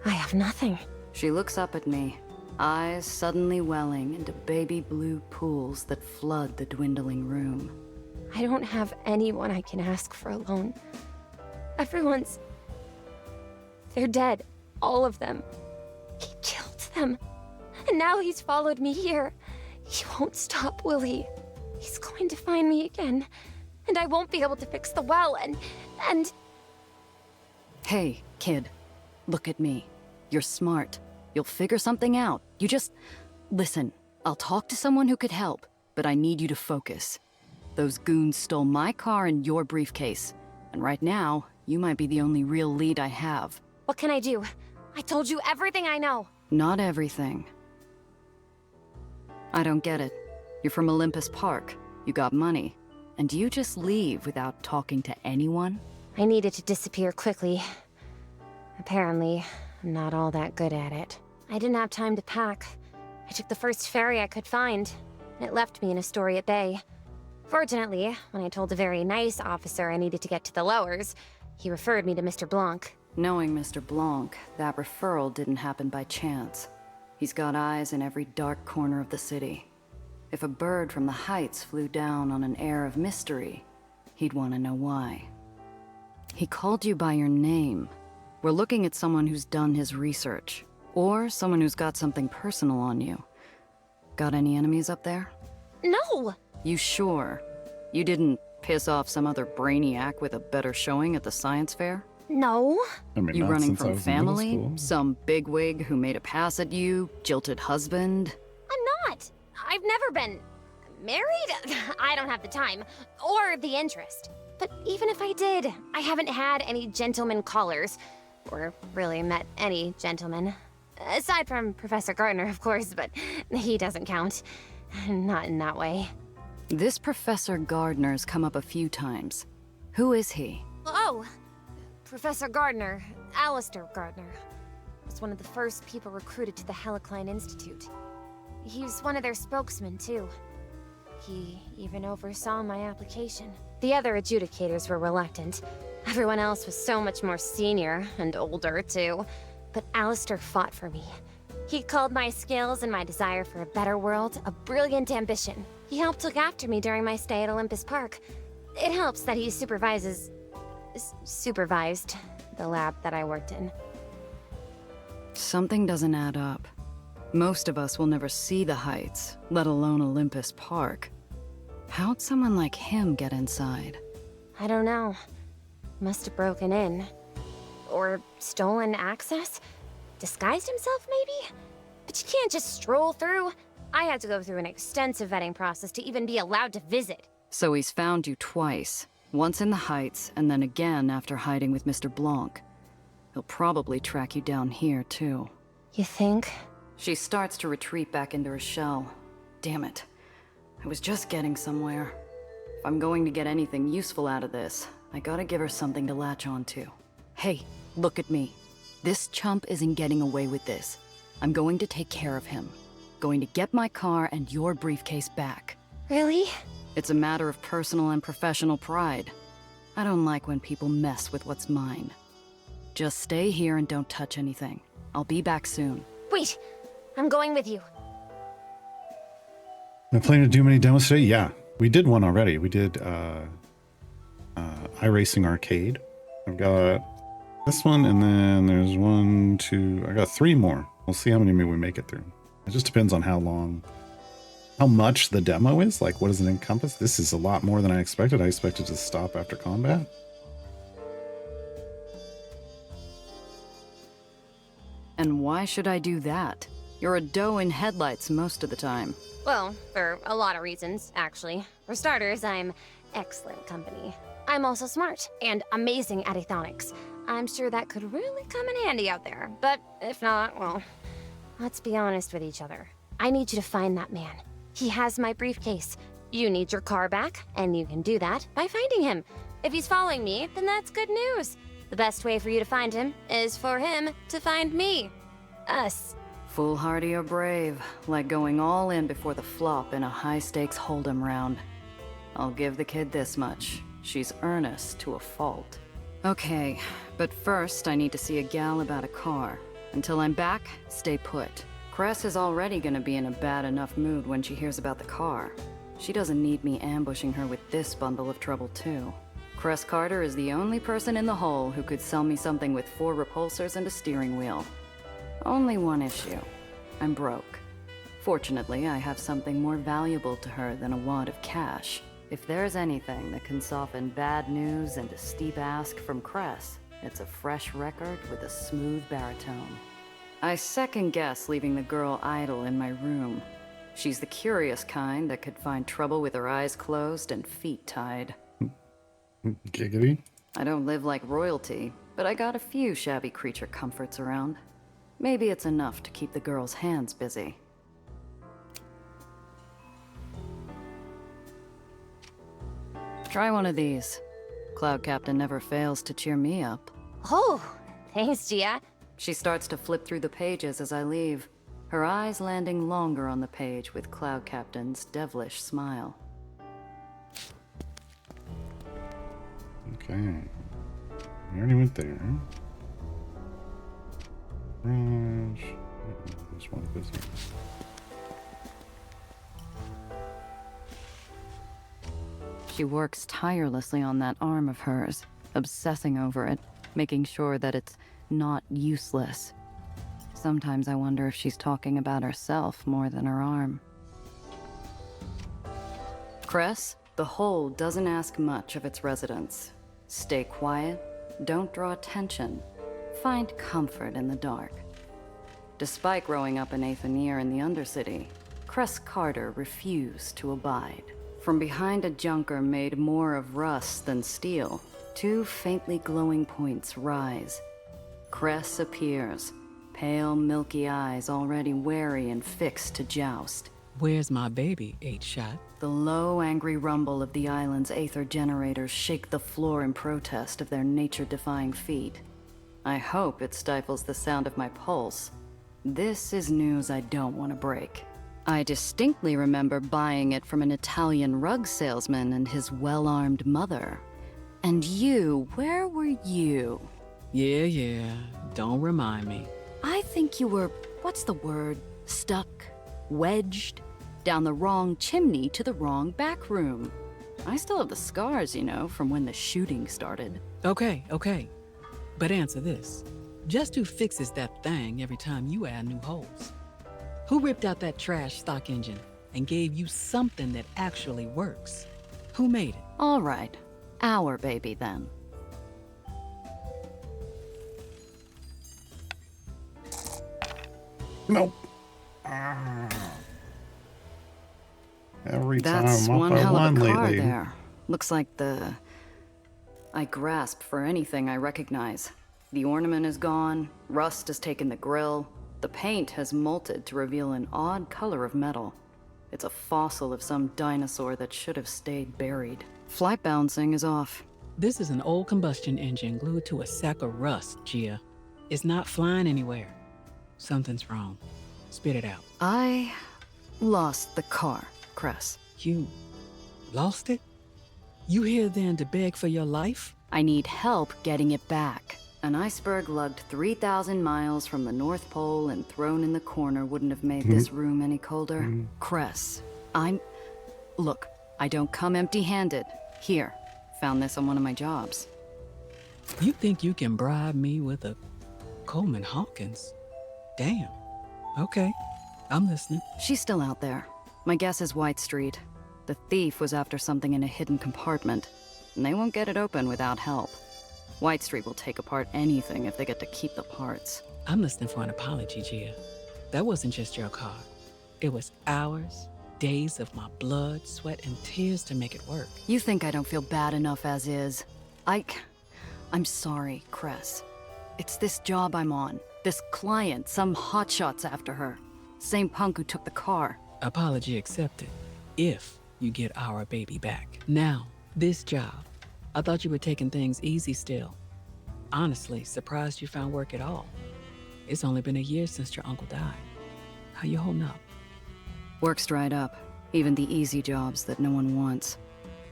I have nothing.
She looks up at me, eyes suddenly welling into baby blue pools that flood the dwindling room.
I don't have anyone I can ask for a loan. Everyone's... They're dead. All of them. He killed them. And now he's followed me here. He won't stop, will he? He's going to find me again. And I won't be able to fix the well, and...
Hey, kid. Look at me. You're smart. You'll figure something out. You just... Listen, I'll talk to someone who could help, but I need you to focus. Those goons stole my car and your briefcase, and right now, you might be the only real lead I have.
What can I do? I told you everything I know.
Not everything. I don't get it. You're from Olympus Park. You got money. And you just leave without talking to anyone?
I needed to disappear quickly. Apparently, I'm not all that good at it. I didn't have time to pack. I took the first ferry I could find, and it left me in Astoria Bay. Fortunately, when I told a very nice officer I needed to get to the lowers, he referred me to Mr. Blanc.
Knowing Mr. Blanc, that referral didn't happen by chance. He's got eyes in every dark corner of the city. If a bird from the heights flew down on an air of mystery, he'd want to know why. He called you by your name. We're looking at someone who's done his research, or someone who's got something personal on you. Got any enemies up there?
No!
You sure? You didn't piss off some other brainiac with a better showing at the science fair?
No.
I mean,
You
not
running
since I
from
was in middle
family?
school.
Some bigwig who made a pass at you? Jilted husband?
I'm not. I've never been married. I don't have the time or the interest. But even if I did, I haven't had any gentleman callers, or really met any gentlemen. Aside from Professor Gardner, of course, but he doesn't count. Not in that way.
This Professor Gardner's come up a few times. Who is he?
Oh, Professor Gardner, Alistair Gardner, was one of the first people recruited to the Helicline Institute. He's one of their spokesmen, too. He even oversaw my application. The other adjudicators were reluctant. Everyone else was so much more senior and older, too. But Alistair fought for me. He called my skills and my desire for a better world a brilliant ambition. He helped look after me during my stay at Olympus Park. It helps that he supervised the lab that I worked in.
Something doesn't add up. Most of us will never see the heights, let alone Olympus Park. How'd someone like him get inside?
I don't know. Must have broken in. Or stolen access? Disguised himself, maybe? But you can't just stroll through. I had to go through an extensive vetting process to even be allowed to visit.
So he's found you twice. Once in the heights, and then again after hiding with Mr. Blanc. He'll probably track you down here, too.
You think?
She starts to retreat back into her shell. Damn it. I was just getting somewhere. If I'm going to get anything useful out of this, I gotta give her something to latch onto. Hey, look at me. This chump isn't getting away with this. I'm going to take care of him. Going to get my car and your briefcase back.
Really?
It's a matter of personal and professional pride. I don't like when people mess with what's mine. Just stay here and don't touch anything. I'll be back soon.
Wait! I'm going with you.
Am I planning to do many demos today? Yeah, we did one already. We did iRacing Arcade. I've got this one, and then there's 1, 2. I got 3 more. We'll see how many we make it through. It just depends on how much the demo is. Like, what does it encompass? This is a lot more than I expected. I expected to stop after combat.
And why should I do that? You're a doe in headlights most of the time.
Well, for a lot of reasons, actually. For starters, I'm excellent company. I'm also smart and amazing at aethonics. I'm sure that could really come in handy out there. But if not, well, let's be honest with each other. I need you to find that man. He has my briefcase. You need your car back, and you can do that by finding him. If he's following me, then that's good news. The best way for you to find him is for him to find me. Us.
Foolhardy or brave, like going all in before the flop in a high-stakes hold'em round. I'll give the kid this much. She's earnest to a fault. Okay, but first I need to see a gal about a car. Until I'm back, stay put. Cress is already gonna be in a bad enough mood when she hears about the car. She doesn't need me ambushing her with this bundle of trouble too. Cress Carter is the only person in the hole who could sell me something with 4 repulsors and a steering wheel. Only one issue. I'm broke. Fortunately, I have something more valuable to her than a wad of cash. If there's anything that can soften bad news and a steep ask from Cress, it's a fresh record with a smooth baritone. I second-guess leaving the girl idle in my room. She's the curious kind that could find trouble with her eyes closed and feet tied.
Giggity.
I don't live like royalty, but I got a few shabby creature comforts around. Maybe it's enough to keep the girl's hands busy. Try one of these. Cloud Captain never fails to cheer me up.
Oh, thanks, Gia.
She starts to flip through the pages as I leave, her eyes landing longer on the page with Cloud Captain's devilish smile.
Okay. We already went there. There's one business.
She works tirelessly on that arm of hers, obsessing over it, making sure that it's not useless. Sometimes I wonder if she's talking about herself more than her arm. Cress, the Hole doesn't ask much of its residents. Stay quiet, don't draw attention, find comfort in the dark. Despite growing up in Aether in the Undercity, Cress Carter refused to abide. From behind a junker made more of rust than steel, two faintly glowing points rise. Cress appears, pale, milky eyes already wary and fixed to joust.
Where's my baby, 8-Shot?
The low, angry rumble of the island's Aether generators shake the floor in protest of their nature-defying feat. I hope it stifles the sound of my pulse. This is news I don't want to break. I distinctly remember buying it from an Italian rug salesman and his well-armed mother. And you, where were you?
Yeah, don't remind me.
I think you were, what's the word, stuck, wedged, down the wrong chimney to the wrong back room. I still have the scars, you know, from when the shooting started.
Okay. But answer this. Just who fixes that thing every time you add new holes? Who ripped out that trash stock engine and gave you something that actually works? Who made it?
All right. Our baby, then.
Nope. Every
That's
time
one
I
hell of
won
a car
lately.
there. Looks like the... I grasp for anything I recognize. The ornament is gone, rust has taken the grill, the paint has molted to reveal an odd color of metal. It's a fossil of some dinosaur that should have stayed buried. Flight balancing is off.
This is an old combustion engine glued to a sack of rust, Gia. It's not flying anywhere. Something's wrong. Spit it out.
I lost the car, Cress.
You lost it? You here then to beg for your life?
I need help getting it back. An iceberg lugged 3,000 miles from the North Pole and thrown in the corner wouldn't have made this room any colder. Cress, Look, I don't come empty-handed. Here, found this on one of my jobs.
You think you can bribe me with a Coleman Hawkins? Damn. Okay, I'm listening.
She's still out there. My guess is White Street. The thief was after something in a hidden compartment, and they won't get it open without help. White Street will take apart anything if they get to keep the parts.
I'm listening for an apology, Gia. That wasn't just your car. It was hours, days of my blood, sweat, and tears to make it work.
You think I don't feel bad enough as is? I'm sorry, Cress. It's this job I'm on. This client, some hotshot's after her. Same punk who took the car.
Apology accepted. If you get our baby back. Now, this job. I thought you were taking things easy still. Honestly, surprised you found work at all. It's only been a year since your uncle died. How you holding up?
Work's dried up. Even the easy jobs that no one wants.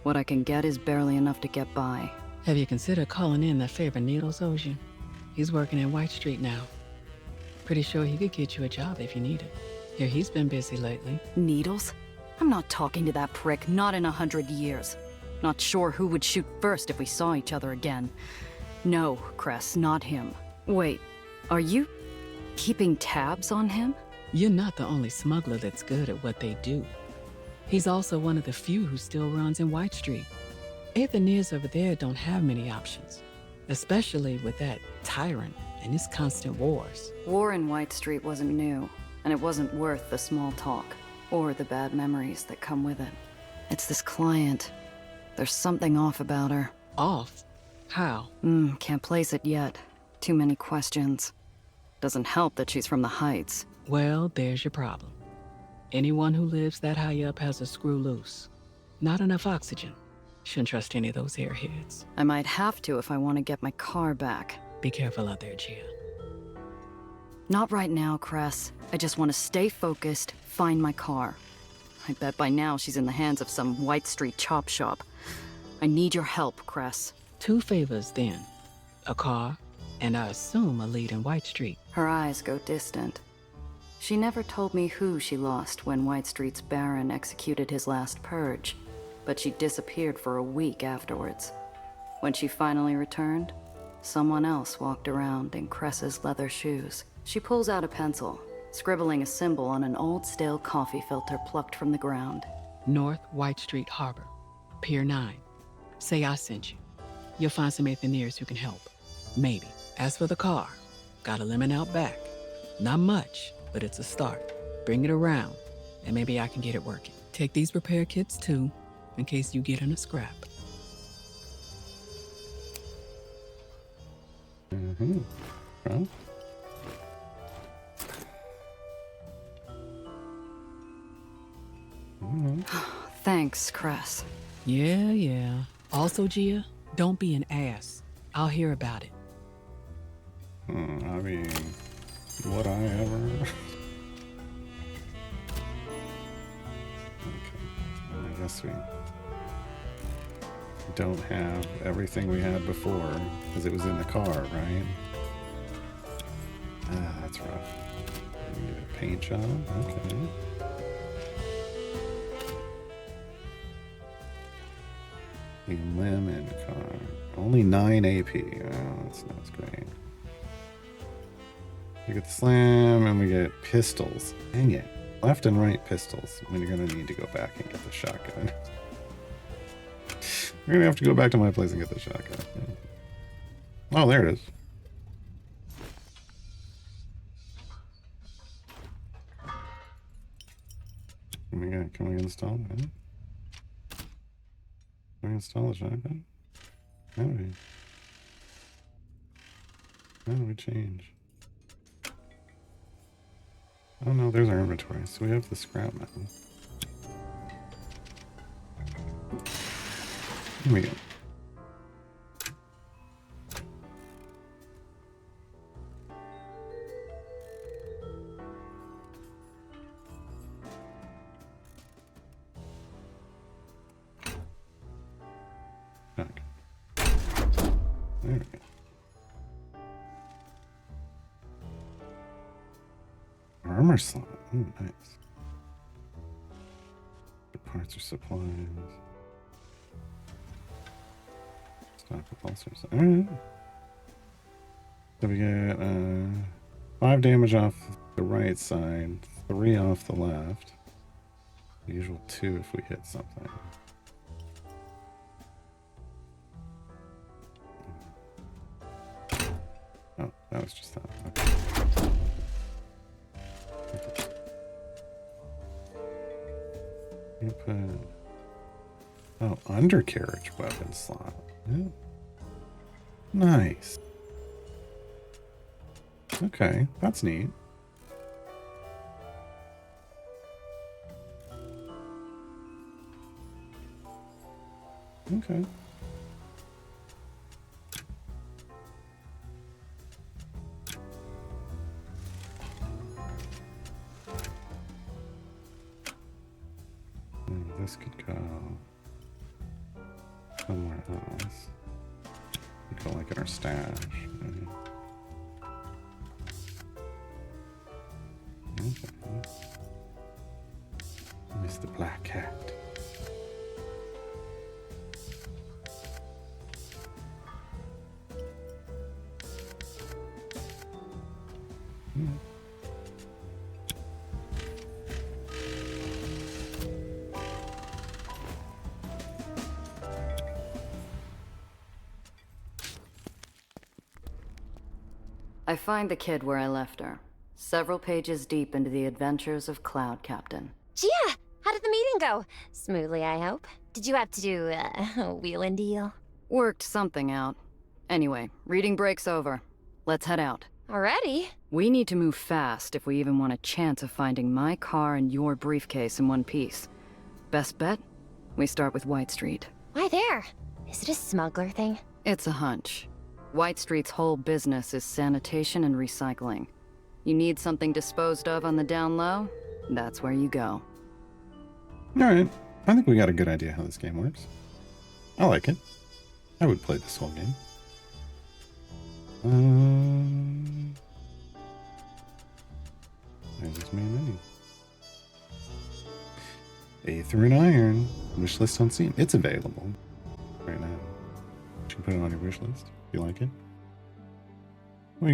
What I can get is barely enough to get by.
Have you considered calling in that favor Needles owes you? He's working in White Street now. Pretty sure he could get you a job if you need it. Yeah, he's been busy lately.
Needles? I'm not talking to that prick, not in 100 years. Not sure who would shoot first if we saw each other again. No, Cress, not him. Wait, are you keeping tabs on him?
You're not the only smuggler that's good at what they do. He's also one of the few who still runs in White Street. Aetherians over there don't have many options, especially with that tyrant and his constant wars.
War in White Street wasn't new, and it wasn't worth the small talk. or the bad memories that come with it. It's this client. There's something off about her.
Off? How?
Can't place it yet. Too many questions. Doesn't help that she's from the Heights.
Well, there's your problem. Anyone who lives that high up has a screw loose. Not enough oxygen. Shouldn't trust any of those airheads.
I might have to if I want to get my car back.
Be careful out there, Gia.
Not right now, Cress. I just want to stay focused, find my car. I bet by now she's in the hands of some White Street chop shop. I need your help, Cress.
2 favors, then. A car, and I assume a lead in White Street.
Her eyes go distant. She never told me who she lost when White Street's Baron executed his last purge, but she disappeared for a week afterwards. When she finally returned, someone else walked around in Cress's leather shoes. She pulls out a pencil, scribbling a symbol on an old stale coffee filter plucked from the ground.
North White Street Harbor, Pier 9. Say I sent you. You'll find some engineers who can help. Maybe. As for the car, got a lemon out back. Not much, but it's a start. Bring it around, and maybe I can get it working. Take these repair kits too, in case you get in a scrap.
Well.
Thanks, Cress.
Yeah. Also, Gia, don't be an ass. I'll hear about it.
I mean, would I ever? Okay. I guess we don't have everything we had before because it was in the car, right? That's rough. We need a paint job. Okay. The lemon car. Only 9 AP. Oh, that's great. We get the slam and we get pistols. Dang it. Left and right pistols. When you're gonna need to go back and get the shotgun. We're gonna have to go back to my place and get the shotgun. Oh, there it is. Can we install it? Can we install the shotgun? How do we change? Oh no, there's our inventory. So we have the scrap metal. Here we go. Okay. There we go. Armor slot. Ooh, nice. The parts or supplies. Stock repulsors. Alright. So we get 5 damage off the right side, 3 off the left. The usual 2 if we hit something. Oh, that was just that. Okay. Oh, undercarriage weapon slot. Yeah. Nice. Okay, that's neat. Okay. This could go somewhere else. Could go like in our stash. Maybe. Okay. Where's the black cat?
I find the kid where I left her, several pages deep into the adventures of Cloud Captain.
Gia, how did the meeting go? Smoothly, I hope. Did you have to do a wheel and deal?
Worked something out. Anyway, reading break's over. Let's head out.
Already?
We need to move fast if we even want a chance of finding my car and your briefcase in one piece. Best bet? We start with White Street.
Why there? Is it a smuggler thing?
It's a hunch. White Street's whole business is sanitation and recycling. You need something disposed of on the down low? That's where you go.
Alright. I think we got a good idea how this game works. I like it. I would play this whole game. There's this main menu. Aether and Iron. Wishlist unseen. It's available right now. You can put it on your wish list if you like it.